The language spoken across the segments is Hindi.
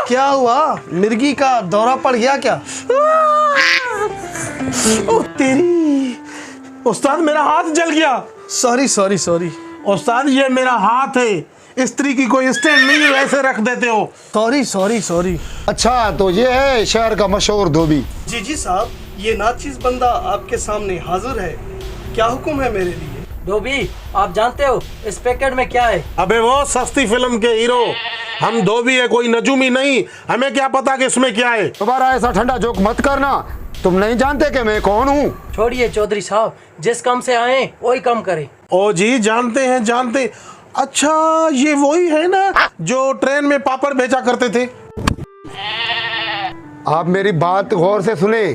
क्या हुआ, मिर्गी का दौरा पड़ गया क्या? ओ तेरी, उस्ताद मेरा हाथ जल गया। Sorry sorry sorry. उस्ताद ये मेरा हाथ है, स्त्री की कोई स्टैंड नहीं है, वैसे रख देते हो। Sorry sorry sorry. अच्छा तो ये है शहर का मशहूर धोबी। जी जी साहब, ये नाचीज बंदा आपके सामने हाजिर है। क्या हुक्म है मेरे लिए? धोबी, आप जानते हो इस पैकेट में क्या है? अबे वो सस्ती फिल्म के हीरो, हम धोबी है, कोई नजूमी नहीं। हमें क्या पता कि इसमें क्या है। दोबारा ऐसा ठंडा जोक मत करना, तुम नहीं जानते कि मैं कौन हूँ। छोड़िए चौधरी साहब, जिस काम से आए वही काम करें। ओ जी जानते हैं जानते। अच्छा ये वही है ना जो ट्रेन में पापड़ बेचा करते थे? आप मेरी बात गौर से सुने।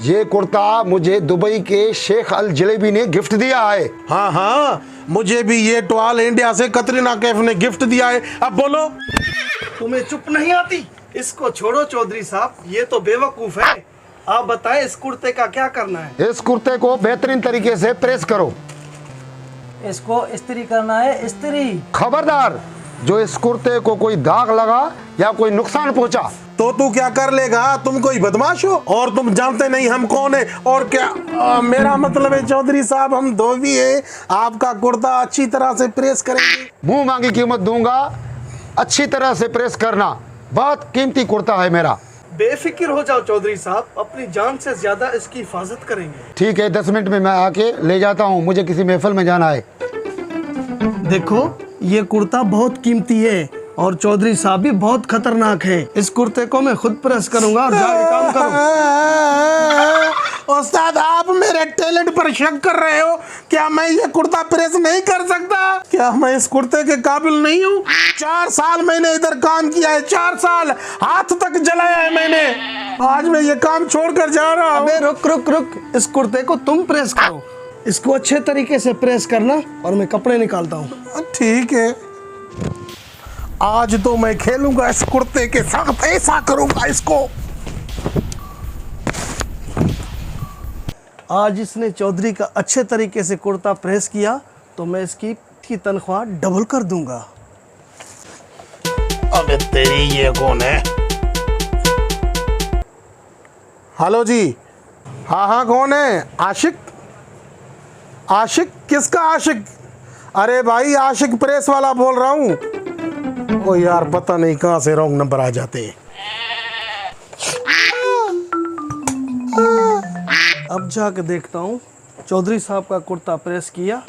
ये कुर्ता मुझे दुबई के शेख अल जलेबी ने गिफ्ट दिया है। हाँ हाँ, मुझे भी ये टॉल इंडिया से कतरीना कैफ ने गिफ्ट दिया है। अब बोलो। तुम्हें चुप नहीं आती? इसको छोड़ो चौधरी साहब, ये तो बेवकूफ है। आप बताएं इस कुर्ते का क्या करना है? इस कुर्ते को बेहतरीन तरीके से प्रेस करो। इसको इस्त्री करना है, इस्त्री। खबरदार, जो इस कुर्ते को कोई दाग लगा या कोई नुकसान पहुंचा तो तू क्या कर लेगा? तुम कोई बदमाश हो और तुम जानते नहीं हम कौन है और क्या। मेरा मतलब है चौधरी साहब, हम धोबी है, आपका कुर्ता अच्छी तरह से प्रेस करेंगे। मुंह मांगी कीमत दूंगा, अच्छी तरह से प्रेस करना। बहुत कीमती कुर्ता है मेरा। बेफिक्र हो जाओ चौधरी साहब, अपनी जान से ज्यादा इसकी हिफाजत करेंगे। ठीक है, 10 मिनट में मैं आके ले जाता हूँ, मुझे किसी महफिल में जाना है। देखो ये कुर्ता बहुत कीमती है और चौधरी साहब भी बहुत खतरनाक है। इस कुर्ते को मैं खुद प्रेस करूंगा और जाके काम करो। उस्ताद आप मेरे टैलेंट पर शक कर रहे हो? क्या मैं ये कुर्ता प्रेस नहीं कर सकता? क्या मैं इस कुर्ते के काबिल नहीं हूँ? 4 साल मैंने इधर काम किया है, 4 साल हाथ तक जलाया है मैंने। आज मैं ये काम छोड़कर जा रहा हूँ। अबे रुक रुक रुक, इस कुर्ते को तुम प्रेस करो। इसको अच्छे तरीके से प्रेस करना और मैं कपड़े निकालता हूँ। ठीक है, आज तो मैं खेलूंगा इस कुर्ते के साथ, ऐसा करूंगा इसको। आज इसने चौधरी का अच्छे तरीके से कुर्ता प्रेस किया तो मैं इसकी तनख्वाह डबल कर दूंगा। अबे तेरी, ये कौन है? हेलो जी। हाँ हाँ, कौन है? आशिक? आशिक? किसका आशिक? अरे भाई आशिक प्रेस वाला बोल रहा हूँ। ओ यार, पता नहीं कहाँ से रॉन्ग नंबर आ जाते हैं। अब जाके देखता हूँ। चौधरी साहब का कुर्ता प्रेस किया।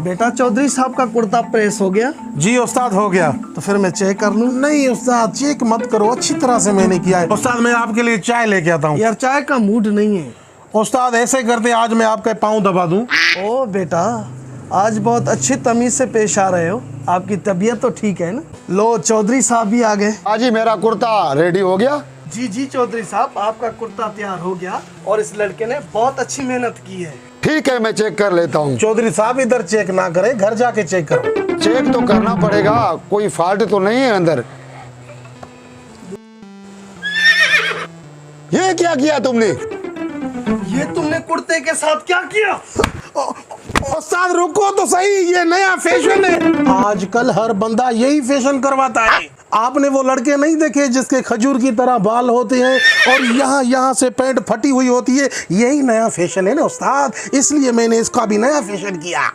बेटा चौधरी साहब का कुर्ता प्रेस हो गया? जी उस्ताद, हो गया। तो फिर मैं चेक कर लूँ? नहीं उस्ताद, चेक मत करो, अच्छी तरह से मैंने किया है। उस्ताद मैं आपके लिए चाय लेके आता हूँ। यार चाय का मूड नहीं है। उस्ताद ऐसे करते, आज मैं आपके पाँव दबा दूँ। ओ बेटा, आज बहुत अच्छी तमीज से पेश आ रहे हो। आपकी तबीयत तो ठीक है ना? लो चौधरी साहब भी आ गए। आज ही मेरा कुर्ता रेडी हो गया। जी जी चौधरी साहब, आपका कुर्ता तैयार हो गया और इस लड़के ने बहुत अच्छी मेहनत की है। ठीक है, मैं चेक कर लेता हूँ। चौधरी साहब इधर चेक ना करे, घर जाके चेक करो। चेक तो करना पड़ेगा, कोई फॉल्ट तो नहीं है अंदर। ये क्या किया तुमने? ये तुमने कुर्ते के साथ क्या किया? उस्ताद रुको तो सही, ये नया फैशन है। आजकल हर बंदा यही फैशन करवाता है। आपने वो लड़के नहीं देखे जिसके खजूर की तरह बाल होते हैं और यहाँ से पैंट फटी हुई होती है? यही नया फैशन है ना उस्ताद, इसलिए मैंने इसका भी नया फैशन किया।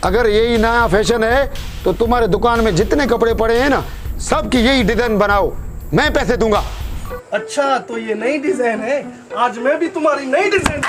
अगर यही नया फैशन है तो तुम्हारे दुकान में जितने कपड़े पड़े हैं ना, सबकी यही डिजाइन बनाओ, मैं पैसे दूंगा। अच्छा तो ये नई डिजाइन है, आज मैं भी तुम्हारी नई डिजाइन